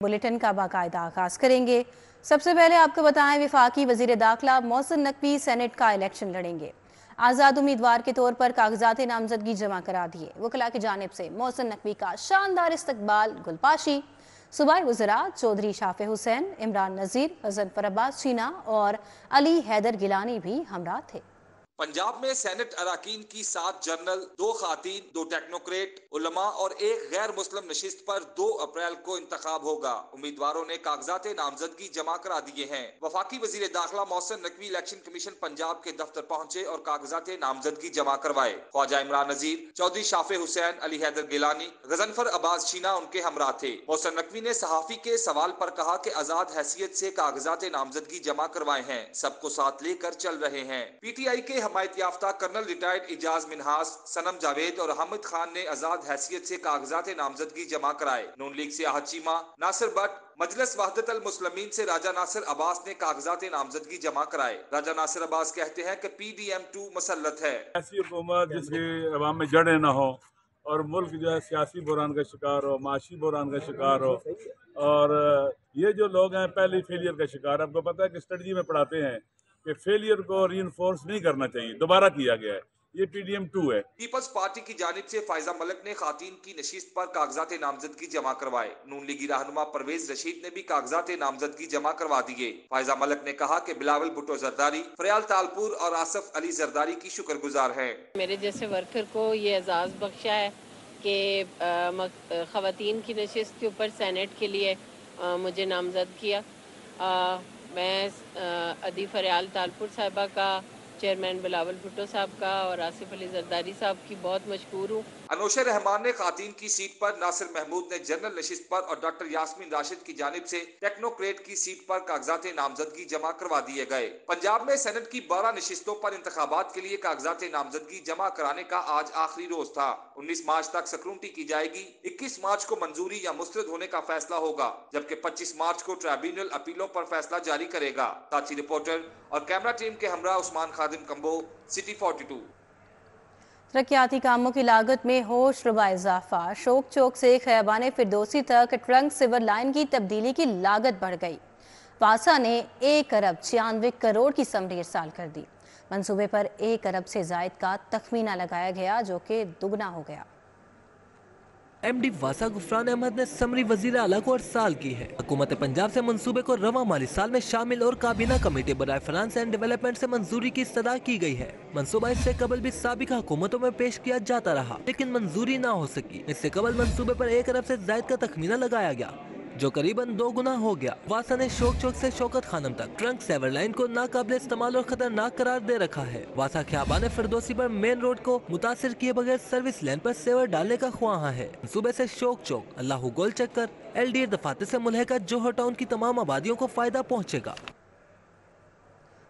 Bulletin का बाकायदा आगाज करेंगे। सबसे पहले आपको बताएं, वफाकी वजीर दाखिला मोहसिन नकवी सेनेट का इलेक्शन लड़ेंगे। आज़ाद उम्मीदवार के तौर पर कागजात नामजदगी जमा करा दिए। वकला की जानिब से मोहसिन नकवी का शानदार इस्तकबाल। गुलपाशी, सूबाई वज़रा चौधरी शाफे हुसैन, इमरान नज़ीर, गजनफर अब्बास चीना और अली हैदर गिलानी भी हमरा थे। पंजाब में सेनेट अराकीन की 7 जनरल, 2 खातीन, 2 टेक्नोक्रेट, उलमा और एक गैर मुस्लिम नशिस्त पर 2 अप्रैल को इंतखाब होगा। उम्मीदवारों ने कागजात नामजदगी जमा करा दिए हैं। वफाकी वजीर दाखिला मोहसिन नकवी इलेक्शन कमीशन पंजाब के दफ्तर पहुंचे और कागजात नामजदगी जमा करवाए। ख्वाजा इमरान नज़ीर, चौधरी शाफे हुसैन, अली हैदर गिलानी, गजनफर अब्बास चीना उनके हमरा थे। मोहसिन नकवी ने सहाफी के सवाल पर कहा कि आजाद हैसियत से कागजात नामजदगी जमा करवाए हैं, सबको साथ लेकर चल रहे हैं। PTI के हमायत याफ्ता कर्नल रिटायर्ड इजाज मिनहास, सनम जावेद और हामिद खान ने आजाद हैसियत से कागजात नामजदगी जमा कराए। नून लीग से आहद चीमा, नासिर भट्ट, मजलिस वहदत अल मुस्लिमीन से राजा नासिर अब्बास ने कागजात नामजदगी जमा कराए। राजा नासिर अब्बास कहते हैं कि PDM2 मसल्लत है। ऐसी हुकूमत जिसकी अवाम में जड़ें ना हो और मुल्क जो है सियासी बुरान का शिकार हो, माशी बुरान का शिकार हो। और ये जो लोग हैं पहले फेलियर का शिकार। आपको पता है कि स्ट्रेटजी में पढ़ाते हैं कि फेलियर को रीइंफोर्स नहीं करना चाहिए, दोबारा किया गया है। ये PDM2 है। पीपल्स पार्टी की जानिब से फायजा मलिक ने खातीन की नशिस्त पर कागजात नामजदगी जमा करवाए। नून लीगी रहनुमा परवेज रशीद ने भी कागजात नामजदगी जमा करवा दिए। फायजा मलिक ने कहा कि बिलावल भुट्टो जरदारी, फरियाल तालपुर और आसफ अली जरदारी की शुक्रगुजार है। मेरे जैसे वर्कर को ये एजाज़ बख्शा है कि ख़वातीन की नशिस्त के ऊपर सेनेट के लिए मुझे नामजद किया। मैं अदी फरियाल तालपुर साहिबा का, चेयरमैन बिलावल भुट्टो साहब का और आसिफ अली जरदारी साहब की बहुत मशकूर हूँ। अनोशे रहमान ने खातीन की सीट पर, नासिर महमूद ने जनरल नशिस्त पर और डॉक्टर यास्मीन राशिद की जानिब से टेक्नोक्रेट की सीट पर कागजात नामजदगी जमा करवा दिए गए। पंजाब में सेनेट की 12 नशिस्तों पर इंतखाबात के लिए कागजात नामजदगी जमा कराने का आज आखिरी रोज था। 19 मार्च तक स्क्रूटनी की जाएगी। 21 मार्च को मंजूरी या मुस्तरद होने का फैसला होगा, जबकि 25 मार्च को ट्राइब्यूनल अपीलों पर फैसला जारी करेगा। साथी रिपोर्टर और कैमरा टीम के हमरा उस्मान खादिम कंबो, सिटी 42। तरक्याती कामों की लागत में होश रुबा इजाफा। शोक चौक से खयाबान फिरदौसी तक ट्रंक सिवर लाइन की तब्दीली की लागत बढ़ गई। वासा ने 1 अरब 96 करोड़ की समरी इरसाल कर दी। मंसूबे पर 1 अरब से जायद का तखमीना लगाया गया, जो कि दुगना हो गया। MD वासा गुफरान अहमद ने समरी वजीर आला को इरसाल की है। हुकूमत पंजाब से मंसूबे को रवा माली साल में शामिल और काबीना कमेटी बराए फाइनेंस एंड डेवलपमेंट से मंजूरी की इस्तदा की गई है। मंसूबा इससे कबल भी साबिका हुकूमतों में पेश किया जाता रहा, लेकिन मंजूरी ना हो सकी। इससे कबल मंसूबे पर 1 अरब से जायद का तखमीना लगाया गया, जो करीबन 2 गुना हो गया। वासा ने शोक चौक से शौकत खानम तक ट्रंक सेवर लाइन को नाकाबिल इस्तेमाल और खतरनाक करार दे रखा है। वासा खयाबान फिरदौसी पर मेन रोड को मुतासिर किए बगैर सर्विस लाइन पर सेवर डालने का ख्वाहा है। सूबे से शोक चौक, अल्लाह गोल चक्कर, LDA दफातर से मुल्हका जोहर टाउन की तमाम आबादियों को फायदा पहुँचेगा।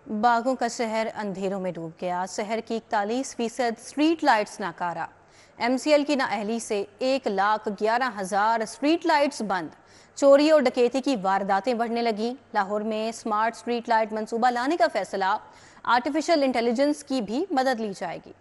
बागों का शहर अंधेरों में डूब गया। शहर की 41% स्ट्रीट लाइट्स नाकारा। MCL की नाअहली से 1,11,000 स्ट्रीट लाइट्स बंद। चोरी और डकैती की वारदातें बढ़ने लगी। लाहौर में स्मार्ट स्ट्रीट लाइट मंसूबा लाने का फैसला। आर्टिफिशियल इंटेलिजेंस की भी मदद ली जाएगी।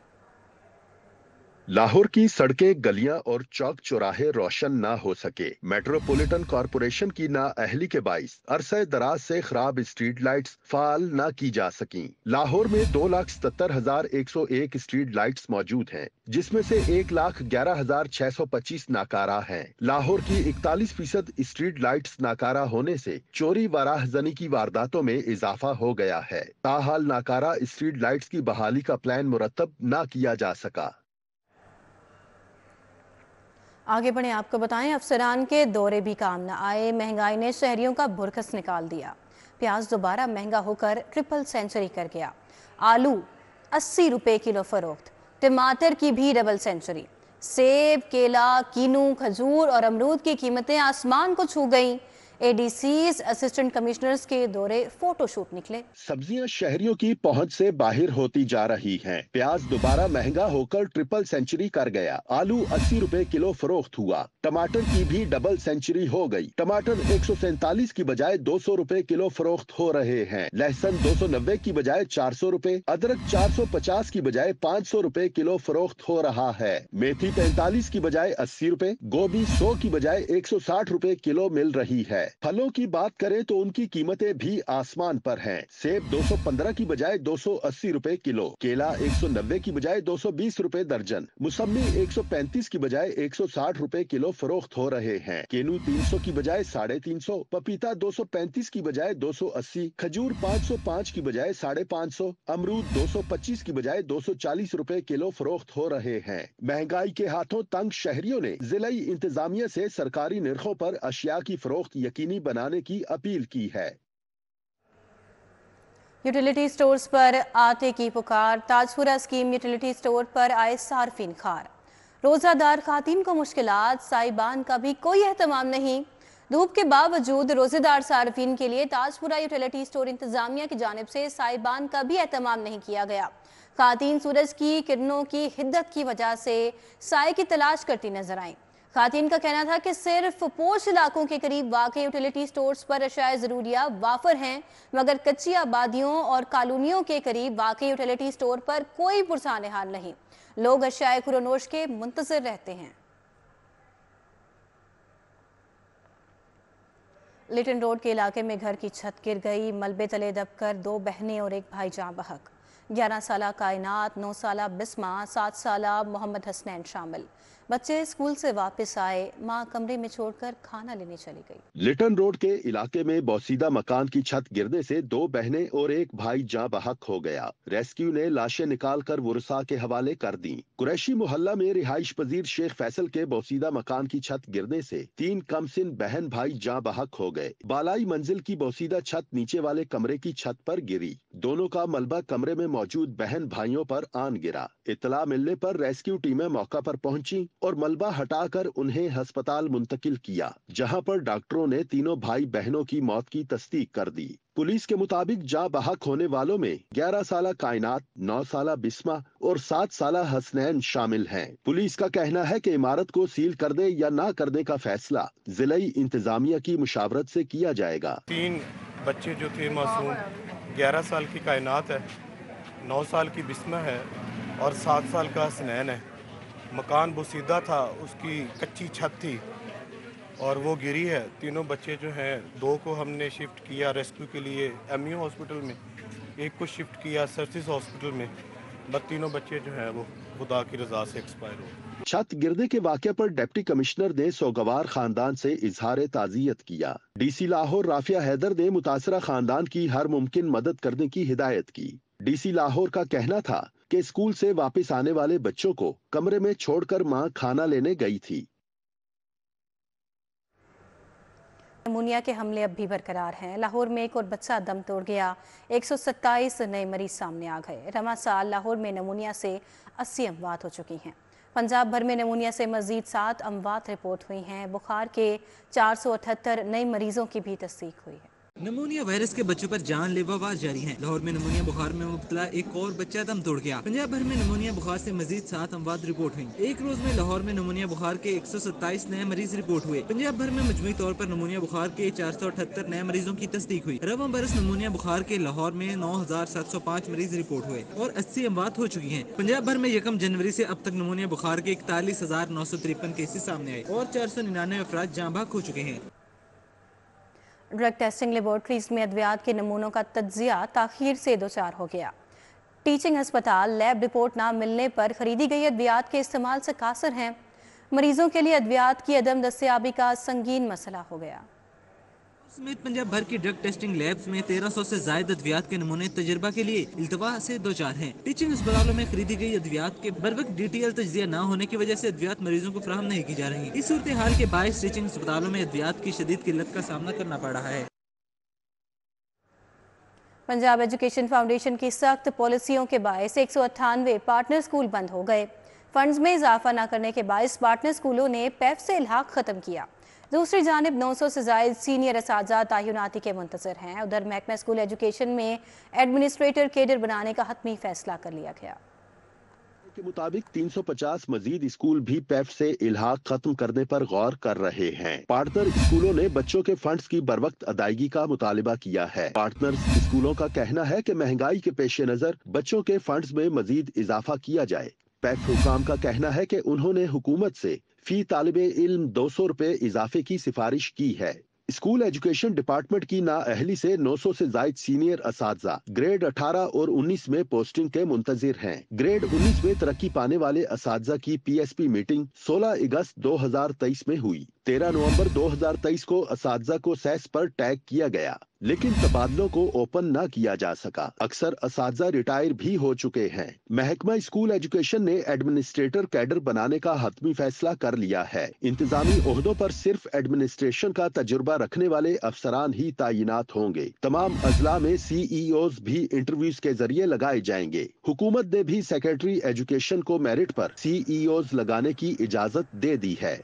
लाहौर की सड़कें, गलियां और चौक चौराहे रोशन ना हो सके। मेट्रोपॉलिटन कॉरपोरेशन की नाअहली के बाइस अरसे दराज से खराब स्ट्रीट लाइट्स फाल ना की जा सकीं। लाहौर में 2,77,101 स्ट्रीट लाइट्स मौजूद हैं, जिसमें से 1,11,625 नाकारा हैं। लाहौर की 41% स्ट्रीट लाइट्स नाकारा होने से चोरी व राहजनी की वारदातों में इजाफा हो गया है। ताहाल नाकारा स्ट्रीट लाइट्स की बहाली का प्लान मुरतब ना किया जा सका। आगे बढ़े, आपको बताएं, अफसरान के दौरे भी काम न आए। महंगाई ने शहरियों का बुरखस निकाल दिया। प्याज दोबारा महंगा होकर ट्रिपल सेंचुरी कर गया। आलू 80 रुपए किलो फरोख्त। टमाटर की भी डबल सेंचुरी। सेब, केला, कीनू, खजूर और अमरूद की कीमतें आसमान को छू गईं। एडीसीज असिस्टेंट कमिश्नर्स के दौरे फोटोशूट निकले। सब्जियां शहरियों की पहुंच से बाहर होती जा रही हैं। प्याज दोबारा महंगा होकर ट्रिपल सेंचुरी कर गया। आलू 80 रुपए किलो फरोख्त हुआ। टमाटर की भी डबल सेंचुरी हो गई। टमाटर 147 की बजाय 200 रुपए किलो फरोख्त हो रहे हैं। लहसुन 290 की बजाय 400 रुपए, अदरक 450 की बजाय 500 रुपए किलो फरोख्त हो रहा है। मेथी 45 की बजाय 80 रुपए, गोभी 100 की बजाय 160 रुपए किलो मिल रही है। फलों की बात करें तो उनकी कीमतें भी आसमान पर हैं। सेब 215 की बजाय 280 रुपए किलो, केला 190 की बजाय 220 रुपए दर्जन, मुसम्मी 135 की बजाय 160 रुपए किलो फरोख्त हो रहे हैं। केनू 300 की बजाय 350, पपीता 235 की बजाय 280, खजूर 505 की बजाय 550, अमरूद 225 की बजाय 240 रुपए किलो फरोख्त हो रहे हैं। महंगाई के हाथों तंग शहरियों ने जिलाई इंतजामिया से सरकारी निर्खों पर अशिया की फरोख्त यकीनी बनाने की अपील की है। यूटिलिटी स्टोर्स पर आटे की पुकार। ताजपुरा स्कीम यूटिलिटी स्टोर पर आए सार्फिन खार। रोजादार खातिन को मुश्किलात, साइबान का भी कोई एहतमाम नहीं। धूप के बावजूद रोजेदार सार्फिन के लिए ताजपुरा यूटिलिटी स्टोर इंतजामिया की जानिब से साइबान का भी एहतमाम नहीं किया गया। खातिन सूरज की किरणों की हिद्दत की वजह से साए की तलाश करती नजर आई। खातिन का कहना था कि सिर्फ पोश इलाकों के करीब वाक़ यूटिलिटी स्टोर्स पर अशाए ज़रूरिया वाफर हैं, मगर कच्ची आबादियों और कॉलोनियों के करीब वाक़ यूटिलिटी स्टोर पर कोई पुरसाने हाल नहीं। लोग अशाए खुरोनोश के मुंतज़िर रहते हैं। लिटन रोड के इलाके में घर की छत गिर गई। मलबे तले दबकर 2 बहनें और एक भाई जाँ बहक। 11 साला कायनात, 9 साला बिस्मा, 7 साला मोहम्मद हसनैन शामिल। बच्चे स्कूल से वापस आए, मां कमरे में छोड़कर खाना लेने चली गई। लिटन रोड के इलाके में बौसीदा मकान की छत गिरने से 2 बहनें और एक भाई जाँ बहक हो गया। रेस्क्यू ने लाशें निकालकर वुरसा के हवाले कर दी। कुरैशी मोहल्ला में रिहाइश पजीर शेख फैसल के बौसीदा मकान की छत गिरने से 3 कमसिन बहन भाई जाँ बहक हो गए। बालाई मंजिल की बौसीदा छत नीचे वाले कमरे की छत पर गिरी। दोनों का मलबा कमरे में मौजूद बहन भाइयों पर आन गिरा। इत्तला मिलने पर रेस्क्यू टीमें मौका पर पहुंची और मलबा हटाकर उन्हें अस्पताल मुंतकिल किया, जहां पर डॉक्टरों ने तीनों भाई बहनों की मौत की तस्दीक कर दी। पुलिस के मुताबिक जाँ बहक होने वालों में 11 साला कायनात, 9 साला बिस्मा और 7 साला हसनैन शामिल हैं। पुलिस का कहना है कि इमारत को सील कर दे या ना करने का फैसला जिलाई इंतजामिया की मुशावरत से किया जाएगा। 3 बच्चे जो थे मासूम, 11 साल की कायनात है, 9 साल की बिस्मा है और 7 साल का हसनैन है। मकान बोसीदा था, उसकी कच्ची छत थी और वो गिरी है। तीनों बच्चे जो हैं, 2 को हमने शिफ्ट किया रेस्क्यू के लिए एमयू हॉस्पिटल में, एक को शिफ्ट किया सर्सिस हॉस्पिटल में। बस तीनों बच्चे जो हैं वो खुदा की रजा से एक्सपायर हो। छत गिरने के वाक़े पर डिप्टी कमिश्नर ने सोगवार खानदान से इजहार ताज़ियत किया। डीसी लाहौर राफिया हैदर ने मुतासरा खानदान की हर मुमकिन मदद करने की हिदायत की। डीसी लाहौर का कहना था कि स्कूल से वापस आने वाले बच्चों को कमरे में छोड़कर मां खाना लेने गई थी। निमोनिया के हमले अब भी बरकरार हैं। लाहौर में एक और बच्चा दम तोड़ गया। 127 नए मरीज सामने आ गए। रवा साल लाहौर में निमोनिया से 80 अमवात हो चुकी हैं। पंजाब भर में निमोनिया से मजीद 7 अमवात रिपोर्ट हुई हैं। बुखार के 478 नए मरीजों की भी तस्दीक हुई है। निमोनिया वायरस के बच्चों पर जानलेवा वार जारी है। लाहौर में निमोनिया बुखार में मुब्तला एक और बच्चा दम तोड़ गया। पंजाब भर में निमोनिया बुखार से मजीद 7 अमवात रिपोर्ट हुई। एक रोज में लाहौर में निमोनिया बुखार के 127 नए मरीज रिपोर्ट हुए। पंजाब भर में मजमूई तौर पर निमोनिया बुखार के 478 नए मरीजों की तस्दीक हुई। रवा बरस निमोनिया बुखार के लाहौर में 9705 मरीज रिपोर्ट हुए और 80 अमवात हो चुकी है। पंजाब भर में 1 जनवरी से अब तक निमोनिया बुखार के 41,953 केसेस सामने आए और 499 अफराद जाँ बहक हो चुके हैं। ड्रग टेस्टिंग लेबॉर्ट्रीज में अद्वियात के नमूनों का तज्जिया ताखीर से 2 4 हो गया। टीचिंग अस्पताल लैब रिपोर्ट ना मिलने पर खरीदी गई अद्वियात के इस्तेमाल से कासर हैं। मरीजों के लिए अद्वियात की अदम दस्तयाबी का संगीन मसला हो गया। समेत पंजाब भर की ड्रग टेस्टिंग लैब्स में 1300 से ज्यादा अद्वियात के नमूने तजर्बा के लिए इल्तवा से 2 4 हैं। टीचिंग अस्पतालों में खरीदी गई अद्वियात के बरवक्त DTL तज्जिया न होने की वजह से अद्वियात मरीजों को फराहम नहीं की जा रही। इस सूरत हाल के बायस टीचिंग अस्पतालों में अद्वियात की शदीद किल्लत का सामना करना पड़ रहा है। पंजाब एजुकेशन फाउंडेशन की सख्त पॉलिसियों के बायस 198 पार्टनर स्कूल बंद हो गए। फंड्स में इजाफा न करने के बायस पार्टनर स्कूलों ने पैफ से इल्हाक खत्म किया। दूसरी जानिब 900 से ज़ायद सीनियर असातिज़ा तैनाती के मुंतज़र हैं। उधर महकमा स्कूल एजुकेशन में एडमिनिस्ट्रेटर केडर बनाने का हतमी फैसला कर लिया गया के मुताबिक 350 मजीद स्कूल भी पैफ से इल्हाक खत्म करने पर गौर कर रहे हैं। पार्टनर स्कूलों ने बच्चों के फंड्स की बरवक्त अदायगी का मुतालिबा किया है। पार्टनर स्कूलों का कहना है कि महंगाई के पेश नजर बच्चों के फंड्स में मजीद इजाफा किया जाए। पैफ हुकाम का कहना है कि उन्होंने हुकूमत से फी तालिबे इल्म 200 रुपए इजाफे की सिफारिश की है। स्कूल एजुकेशन डिपार्टमेंट की नाअहली से 900 से जायद सीनियर असातिज़ा ग्रेड 18 और 19 में पोस्टिंग के मुंतजिर हैं। ग्रेड 19 में तरक्की पाने वाले असातिज़ा की PSP मीटिंग 16 अगस्त 2023 में हुई। 13 नवंबर 2023 को असातिज़ा को सेस पर टैग किया गया, लेकिन तबादलों को ओपन न किया जा सका। अक्सर असातिज़ा रिटायर भी हो चुके हैं। महकमा स्कूल एजुकेशन ने एडमिनिस्ट्रेटर कैडर बनाने का हतमी फैसला कर लिया है। इंतजामी ओहदों पर सिर्फ एडमिनिस्ट्रेशन का तजुर्बा रखने वाले अफसरान ही तैनात होंगे। तमाम अजला में CEOs भी इंटरव्यूज के जरिए लगाए जाएंगे। हुकूमत ने भी सेक्रेटरी एजुकेशन को मेरिट पर CEOs लगाने की इजाजत दे दी है।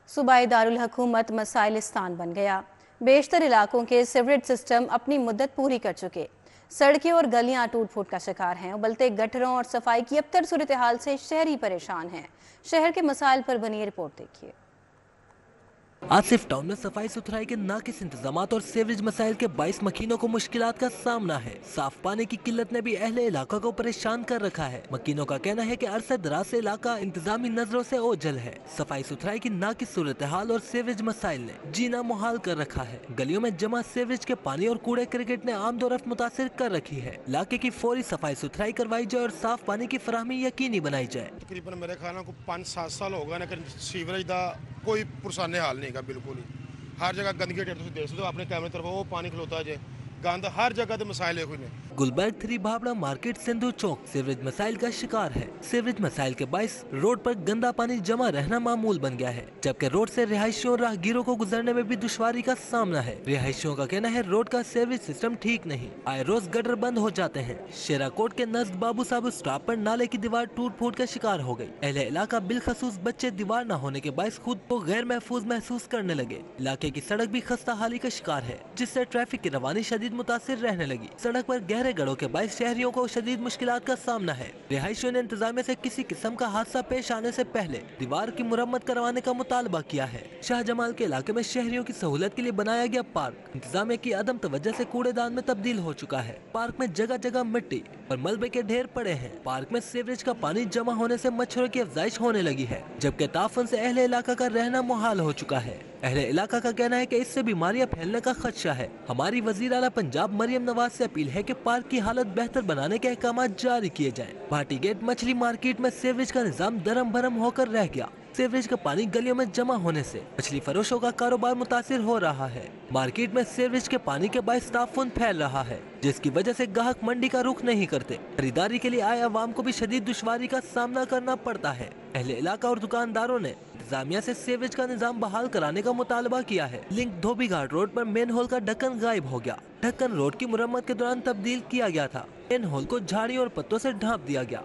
सूबाई दारुल हुकूमत मसाइलिस्तान बन गया। बेशतर इलाकों के सीवरेज सिस्टम अपनी मुद्दत पूरी कर चुके। सड़कें और गलियां टूट फूट का शिकार हैं। उबलते गटरों और सफाई की अबतर सूरत हाल से शहरी परेशान हैं। शहर के मसाइल पर बनी रिपोर्ट देखिए। आसिफ टाउन में सफाई सुथराई के नाकिस इंतजामात और सीवरेज मसाइल के 22 मकीनों को मुश्किलात का सामना है। साफ पानी की किल्लत ने भी अहले इलाका को परेशान कर रखा है। मकीनों का कहना है कि अरसे दराज से इलाका इंतजामी नजरों से ओझल है। सफाई सुथराई की नाकिस सूरत हाल और सीवरेज मसाइल ने जीना मुहाल कर रखा है। गलियों में जमा सीवरेज के पानी और कूड़े क्रिकेट ने आम दौरफ्त मुतासिर कर रखी है। इलाके की फौरी सफाई सुथराई करवाई जाए और साफ पानी की फराहमी यकीनी बनाई जाए। तकरीबन मेरे ख्याल को 5-7 साल हो गए, लेकिन सीवरेज का कोई पुरसाने हाल नहीं का, बिल्कुल ही हर जगह गंदगी देख सकते हो अपने कैमरे तरफ, वो पानी खलोता है, गंद हर जगह मसाइल है। गुलबर्ग 3 भाबड़ा मार्केट सिंधु चौक सीवरेज मसाइल का शिकार है। सीवरेज मसाइल के बाइस रोड पर गंदा पानी जमा रहना मामूल बन गया है, जबकि रोड से रिहायशियों और राहगीरों को गुजरने में भी दुश्वारी का सामना है। रिहायशियों का कहना है रोड का सीवरेज सिस्टम ठीक नहीं, आए रोज गटर बंद हो जाते हैं। शेराकोट के नजदीक बाबू साहब स्टॉप पर नाले की दीवार टूट फूट का शिकार हो गई। अहले इलाका बिलखसूस बच्चे दीवार न होने के बाइस खुद को गैर महफूज महसूस करने लगे। इलाके की सड़क भी खस्ता हाली का शिकार है, जिससे ट्रैफिक की रवानी शदीद मुतासिर रहने लगी। सड़क पर गहरे गड़ों के बाइस शहरियों को शदीद मुश्किलात का सामना है। रिहायशियों ने इंतजामिया से किसी किस्म का हादसा पेश आने से पहले दीवार की मुरम्मत करवाने का मुतालबा किया है। शाहजमाल के इलाके में शहरियों की सहूलत के लिए बनाया गया पार्क इंतजामिया की अदम तवज्जो से कूड़ेदान में तब्दील हो चुका है। पार्क में जगह जगह मिट्टी और मलबे के ढेर पड़े हैं। पार्क में सीवरेज का पानी जमा होने से मच्छरों की अफजाइश होने लगी है, जबकि ताफन से अहले इलाका का रहना मुहाल हो चुका है। अहले इलाका का कहना है कि इससे बीमारियां फैलने का खदशा है। हमारी वजीर आला पंजाब मरियम नवाज से अपील है कि पार्क की हालत बेहतर बनाने के अहकाम जारी किए जाएं। भाटी गेट मछली मार्केट में सीवरेज का निजाम दरम भरम होकर रह गया। सीवरेज का पानी गलियों में जमा होने से मछली फरोशों का कारोबार मुतासिर हो रहा है। मार्केट में सीवरेज के पानी के बाइस ताफुन फैल रहा है, जिसकी वजह से ग्राहक मंडी का रुख नहीं करते। खरीदारी के लिए आए अवाम को भी शदीद दुश्वारी का सामना करना पड़ता है। अहले इलाका और दुकानदारों ने इंतजामिया से सीवरेज का निजाम बहाल कराने का मुतालबा किया है। लिंक धोबी घाट रोड पर मेन होल का ढक्कन गायब हो गया। ढक्कन रोड की मुरम्मत के दौरान तब्दील किया गया था। मेन होल को झाड़ी और पत्तों से ढांप दिया गया।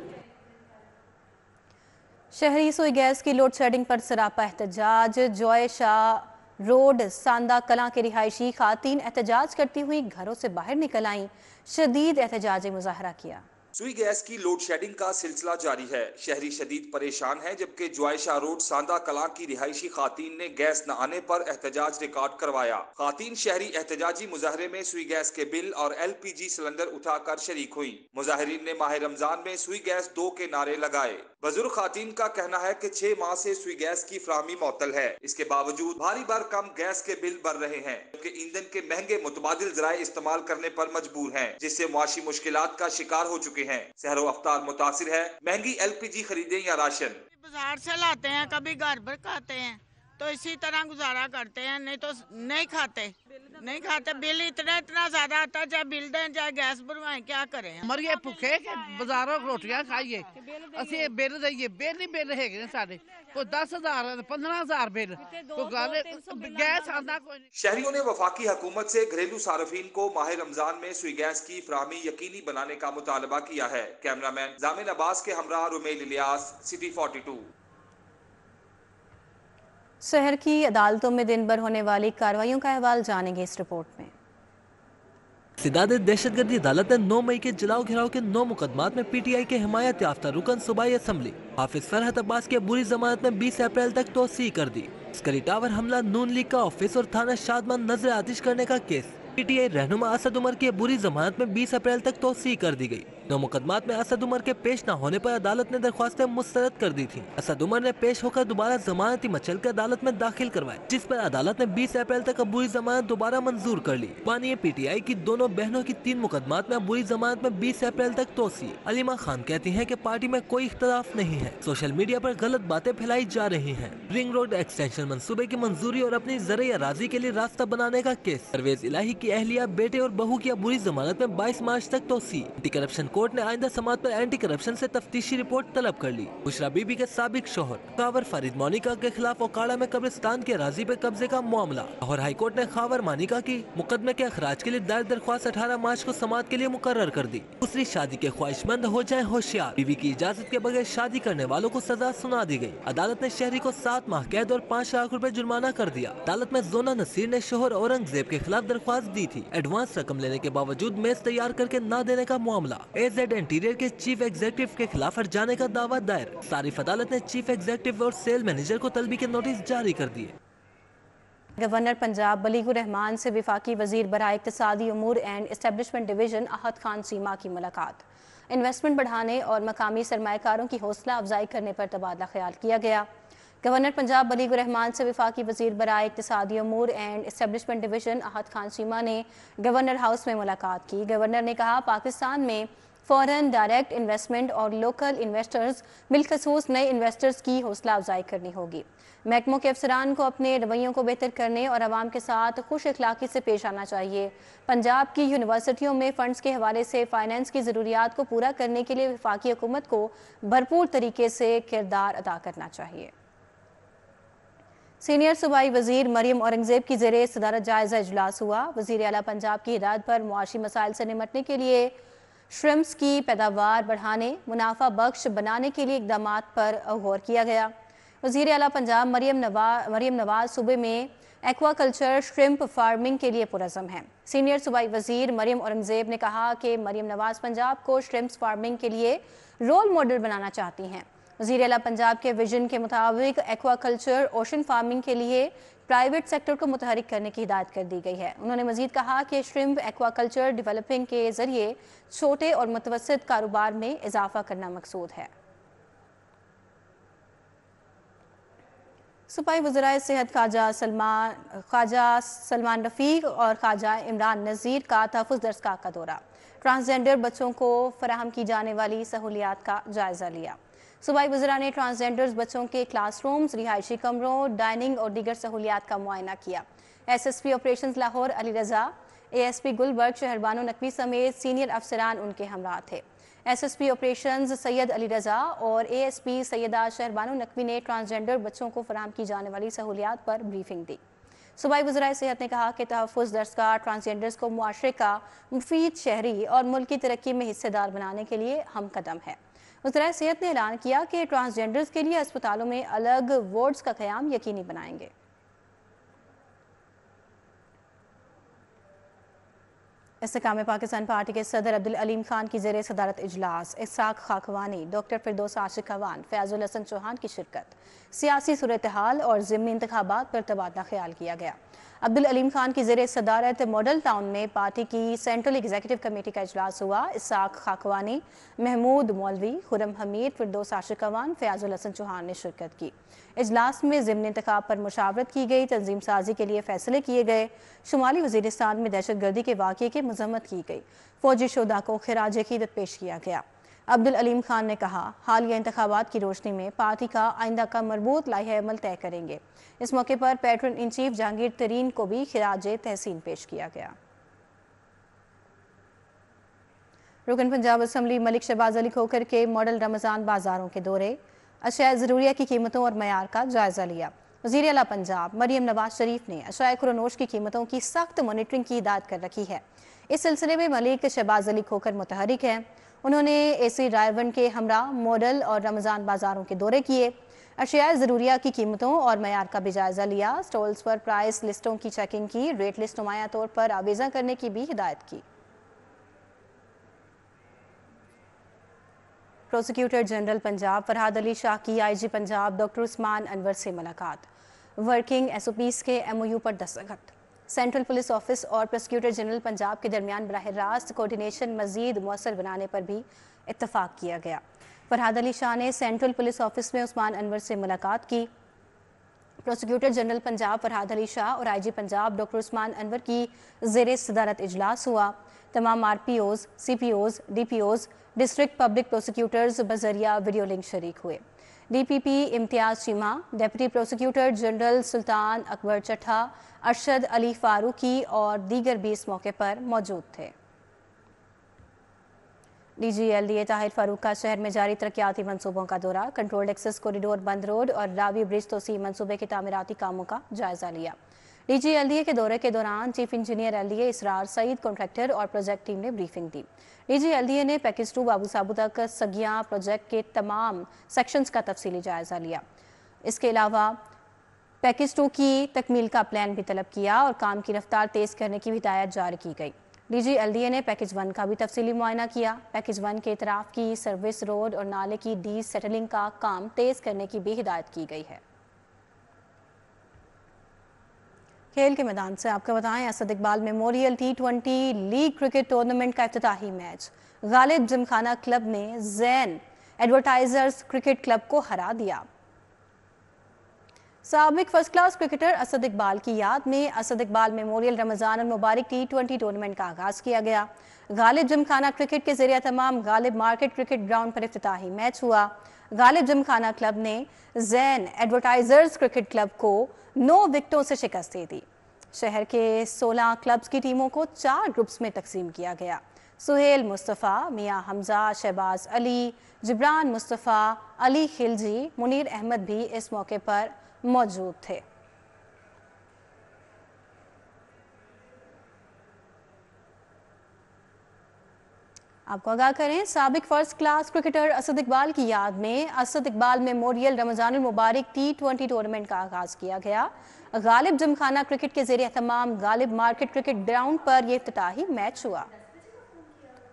शहरी सुई गैस की लोड शेडिंग पर सरापा एहतजाज। जॉय शाह रोड सांदा कलां के रिहायशी खातीन एहतजाज करती हुई घरों से बाहर निकल आईं। शदीद एहतजाजी मुजाहरा किया। सुई गैस की लोड शेडिंग का सिलसिला जारी है। शहरी शदीद परेशान हैं, जबकि जॉयशा रोड सांदा कलां की रिहायशी खातीन ने गैस न आने पर एहतजाज रिकॉर्ड करवाया। खातीन शहरी एहतजाजी मुजाहरे में सुई गैस के बिल और LPG सिलेंडर उठाकर शरीक हुई। मुजाहरीन ने माह रमजान में सुई गैस 2 के नारे लगाए। बुजुर्ग खातीन का कहना है कि 6 माह से सुई गैस की फराहमी मुअत्तल है। इसके बावजूद भारी भरकम गैस के बिल बढ़ रहे हैं, जबकि ईंधन के महंगे मुतबादिल जराए इस्तेमाल करने पर मजबूर हैं, जिससे मुआशी मुश्किलात का शिकार हो चुके हैं। सहरो अफ्तार मुतासिर है। महंगी LPG खरीदें या राशन। बाजार से लाते हैं, कभी घर पर खाते हैं, तो इसी तरह गुजारा करते हैं, नहीं तो नहीं खाते। बिल इतना ज्यादा आता है, चाहे बिल दें चाहे गैस भरवाएं, क्या करें। मरिए भुखे के बाजारों रोटियां खाइए, असि बिल दईए, बिल नहीं बिल है सारे कोई 10,000 15,000 बिल, तो गैस आंदा कोई नहीं। शहरियों ने वफाकी हुकूमत से घरेलू सार्फिन को माह रमजान में सुई गैस की फराहमी यकीनी बनाने का मुतालबा किया है। कैमरामैन जामिन अब्बास के हमरा रुमेल इलियास, सिटी 42। शहर की अदालतों में दिन भर होने वाली कार्रवाइयों का अहवाल जानेंगे इस रिपोर्ट में। सिदाद दहशतगर्दी अदालत ने 9 मई के जलाओ घिराव के 9 मुकदमात में पीटीआई के हिमायत याफ्ता रुकन सूबाई असम्बली हाफिज फरहत अब्बास के बुरी जमानत में 20 अप्रैल तक तोसी कर दी। अस्करी टावर हमला, नून लीग का ऑफिस और थाना शादमान नजर आतिश करने का केस। पीटीआई रहनुमा असद उमर की बुरी जमानत में 20 अप्रैल तक तोसी कर दी गई। 9 मुकदमात में असद उमर के पेश न होने पर अदालत ने दरख्वास्तें मुस्तरद कर दी थी। असद उमर ने पेश होकर दोबारा जमानती मचल कर अदालत में दाखिल करवाई, जिस पर अदालत ने 20 अप्रैल तक अबूरी जमानत दोबारा मंजूर कर ली। मानिए पीटीआई की दोनों बहनों की 3 मुकदमात में अबूरी जमानत में 20 अप्रैल तक तोसी। अलीमा खान कहती है की पार्टी में कोई इख्तलाफ नहीं है, सोशल मीडिया पर गलत बातें फैलाई जा रही है। रिंग रोड एक्सटेंशन मंसूबे की मंजूरी और अपनी ज़राई अराजी के लिए रास्ता बनाने का केस। परवेज इलाही की अहलिया, बेटे और बहू की बुरी जमानत में 22 मार्च तक तोसी। एंटी करप्शन कोर्ट ने आइंदा समात पर एंटी करप्शन से तफ्तीशी रिपोर्ट तलब कर ली। बुशरा बीबी के साबिक शोहर खावर फारिद मोनिका के खिलाफ ओकाड़ा में कब्रिस्तान के अराजी पे कब्जे का मामला। लाहौर हाई कोर्ट ने खावर मानिका की मुकदमे के अखराज के लिए दायर दरख्वास्त 18 मार्च को समात के लिए मुकर्रर कर दी। दूसरी शादी के ख्वाहिशमंद हो जाए होशियार, बीवी की इजाजत के बगैर शादी करने वालों को सजा सुना दी गई। अदालत ने शहरी को 7 माह कैद और 5 लाख रुपए जुर्माना कर दिया। अदालत में जोना नसीर ने शोहर औरंगजेब के खिलाफ दरख्वास्त दी थी। एडवांस रकम लेने के बावजूद मेज तैयार करके न देने का मामला। एजेड इंटीरियर के चीफ एग्जीक्यूटिव के खिलाफ हट जाने का दावा दायर। सारिफ अदालत ने चीफ एग्जीक्यूटिव और सेल मैनेजर को तलबी के नोटिस जारी कर दिए। गवर्नर पंजाब बलीगुर रहमान से वफाकी वजीर बराए इक्तिसादी उमूर एंड एस्टेब्लिशमेंट डिवीजन अहद खान सीमा की मुलाकात। इन्वेस्टमेंट बढ़ाने और मकामी सरमायाकारों की हौसला अफजाई करने पर तबादला ख्याल किया गया। गवर्नर पंजाब बलीगुर रहमान से वफाकी वजीर बराए इक्तिसादी उमूर एंड एस्टेब्लिशमेंट डिवीजन अहद खान सीमा ने गवर्नर हाउस में मुलाकात की। गवर्नर ने कहा, पाकिस्तान में फॉरेन डायरेक्ट इन्वेस्टमेंट और लोकल इन्वेस्टर्स बिलखसूस नए इन्वेस्टर्स की हौसला अफजाई करनी होगी। महकमों के अफसरान को अपने रवैयों को बेहतर करने और आवाम के साथ खुश अखलाकी से पेश आना चाहिए। पंजाब की यूनिवर्सिटियों में फंड्स के हवाले से फाइनेंस की ज़रूरियात को पूरा करने के लिए वफाकी हुकूमत को भरपूर तरीके से किरदार अदा करना चाहिए। सीनियर सूबाई वजीर मरियम औरंगजेब की ज़ेरे सदारत जायज़ा इजलास हुआ। वज़ीर आला पंजाब की हिदायत पर मुआशी मसाइल से निमटने के लिए श्रिम्स की पैदावार बढ़ाने, मुनाफा बख्श बनाने के लिए इक़दामात पर गौर किया गया। वज़ीर आला पंजाब मरियम नवाज सूबे में एक्वाकल्चर श्रिम्प फार्मिंग के लिए पुरज़म है। सीनियर सूबाई वज़ीर मरियम औरंगजेब ने कहा कि मरियम नवाज पंजाब को श्रिम्प फार्मिंग के लिए रोल मॉडल बनाना चाहती हैं। वज़ीर आला पंजाब के विजन के मुताबिक एक्वाकल्चर ओशन फार्मिंग के लिए प्राइवेट सेक्टर को मुतहरिक करने की हिदायत कर दी गई है। उन्होंने मज़ीद कहा कि श्रिम्प एक्वाकल्चर डेवलपिंग के ज़रिए छोटे और मुतवस्सित कारोबार में इजाफा करना मकसूद है। सूबाई वज़राए सेहत ख्वाजा सलमान रफ़ीक और ख्वाजा इमरान नज़ीर का तहफ़्फ़ुज़ दरसगाह का दौरा। ट्रांसजेंडर बच्चों को फराहम की जाने वाली सहूलियात का जायज़ा लिया। सूबाई वज़रा ने ट्रांसजेंडर्स बच्चों के क्लासरूम्स, रिहायशी कमरों, डाइनिंग और दीगर सहूलियात का मुआयना किया। SSP operations Lahore Ali Raza, ASP Gulberg Shahrbano Naqvi समेत सीनियर अफसरान उनके हमरा थे। SSP ऑपरेशंस सैयद अली रज़ा और ASP सैयदा शहरबानो नकवी ने ट्रांसजेंडर बच्चों को फराहम की जाने वाली सहूलियात पर ब्रीफिंग दी। सूबाई वज़राए सेहत ने कहा कि तहफ़्फ़ुज़ दरसगाह ट्रांसजेंडर्स को मुआशरे का मुफीद शहरी और मुल्क की तरक्की में हिस्सेदार बनाने के लिए हम कदम है। वज़राए सेहत ने ऐलान किया कि ट्रांसजेंडर्स के लिए अस्पतालों में अलग वार्ड्स का क़याम यकीनी बनाएंगे। इस्तेकाम पाकिस्तान पार्टी के सदर अब्दुल अलीम खान की ज़ेरे सदारत इजलास इसाक खाकवानी, डॉक्टर फिरदौस आशिक अवान, फयाजुल हसन चौहान की शिरकत। सियासी सूरत हाल और ज़िमनी इंतखाबात पर तबादला ख्याल किया गया। अब्दुल अलीम खान की ज़ेरे सदारत मॉडल टाउन में पार्टी की सेंट्रल एग्जीक्यूटिव कमेटी का इजलास हुआ। इसाक खाकवानी, महमूद मौलवी, खुरम हमीद, फिरदौस आशिक अवान, फयाजुल हसन चौहान ने शिरकत की। इजलास में ज़िमनी इंतखाब पर मुशावरत की गई, तंजीम साजी के लिए फैसले किए गए। शुमाली वज़ीरिस्तान में दहशत गर्दी के वाक़े की मज़म्मत की गई। फौजी शोधा को खिराज अक़ीदत पेश किया गया। अब्दुल अलीम खान ने कहा, हालिया इंतखाबात की रोशनी में पार्टी का आइंदा का मरबूत लाइह अमल तय करेंगे। इस मौके पर पैट्रन इन चीफ जहांगीर तरीन को भी खिराज तहसीन पेश किया गया। रुकन पंजाब असम्बली मलिक शहबाज अली खोखर के मॉडल रमज़ान बाजारों के दौरे, अशिया ज़रूरिया की कीमतों और मयार का जायज़ा लिया। वज़ीर आला पंजाब मरियम नवाज शरीफ ने अशिया खुरनोश की कीमतों की सख्त मॉनिटरिंग की हिदायत कर रखी है। इस सिलसिले में मलिक शहबाज अली खोखर मुतहरिक हैं। उन्होंने AC रायवन के हमरा मॉडल और रमज़ान बाजारों के दौरे किए। اشیاء ضروریہ کی قیمتوں اور معیار کا بھی جائزہ لیا. سٹالز پر پرائس لسٹوں کی چیکنگ کی. ریٹ لسٹ نمایاں طور پر آویزاں کرنے کی بھی ہدایت کی. پروسیکیوٹر جنرل پنجاب فرحاد علی شاہ کی آئی جی پنجاب ڈاکٹر عثمان انور سے ملاقات. ورکنگ ایس او پیز کے ایم او یو پر دستخط. سینٹرل پولیس آفس اور پروسیکیوٹر جنرل پنجاب کے درمیان براہ راست کوارڈینیشن مزید مؤثر بنانے پر بھی اتفاق کیا گیا. فرحاد علی شاہ نے سینٹرل پولیس آفس میں عثمان انور سے ملاقات کی. پروسیکیوٹر جنرل پنجاب فرحاد علی شاہ اور آئی جی پنجاب ڈاکٹر عثمان انور کی زیر صدارت اجلاس ہوا. تمام R P Os, C P Os, D P Os, district public prosecutors بذریعہ ویڈیو لنک شریک ہوئے. D P P Imtiaz Cheema, deputy prosecutor general Sultan Akbar Chattha, Arshad Ali Farooqi اور دیگر بھی اس موقع پر موجود تھے. D G L D A Tahir Farooq کا شہر میں جاری ترقیاتی منصوبوں کا دورہ. کنٹرولڈ ایکسس کوریڈور بند روڈ اور راوی برج توسیع منصوبے کے تعمیراتی کاموں کا جائزہ لیا. D G L D A کے دورے کے دوران chief engineer L D A Israr Saeed, contractor اور پروجیکٹ ٹیم نے بریفنگ دی. D G L D A نے پیکج 2 بابو سابو تک سگیاں پروجیکٹ کے تمام سیکشنز کا تفصیلی جائزہ لیا. اس کے علاوہ پیکج 2 کی تکمیل کا پلان بھی طلب کیا اور کام کی رفتار تیز کرنے کی بھی ہدایت جاری کی گئی. D G L D A نے پیکج 1 کا بھی تفصیلی معائنہ کیا. پیکج 1 کے اطراف کی سروس روڈ اور نالے کی ڈی سیٹلنگ کا کام تیز کرنے کی بھی ہدایت کی گئی ہے. کھیل کے میدان سے آپ کو بتائیں Asad Iqbal memorial T20 league cricket tournament کا افتتاحی میچ. غالب جمخانہ کلب نے زین ایڈورٹائزرز کرکٹ کلب کو ہرا دیا. سابق first class cricketer Asad Iqbal کی یاد میں اسد اقبال میموریل رمضان المبارک T20 ٹورنامنٹ کا آغاز کیا گیا. غالب جمخانہ کرکٹ کے ذریعہ تمام غالب مارکیٹ کرکٹ گراؤنڈ پر افتتاحی میچ ہوا. غالب جمخانہ کلب نے زین ایڈورٹائزرز کرکٹ کلب کو 9 وکٹوں سے شکست دے دی. شہر کے 16 کلبز کی ٹیموں کو 4 گروپس میں تقسیم کیا گیا. سہیل مصطفیٰ، میاں حمزہ، شہباز علی، جبران مصطفیٰ، علی خلجی، منیر احمد بھی اس موقع پر موجود تھے. آپ کو آگاہ کریں سابق first class cricketer Asad Iqbal کی یاد میں اسد اقبال میموریل رمضان المبارک T20 ٹورنامنٹ کا آغاز کیا گیا. غالب جمخانہ کرکٹ کے ذریعہ تمام غالب مارکیٹ کرکٹ گراؤنڈ پر یہ افتتاحی میچ ہوا.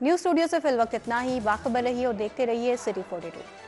نیوز اسٹوڈیو سے فی الوقت اتنا ہی. باخبر رہیے اور دیکھتے رہیے City 42.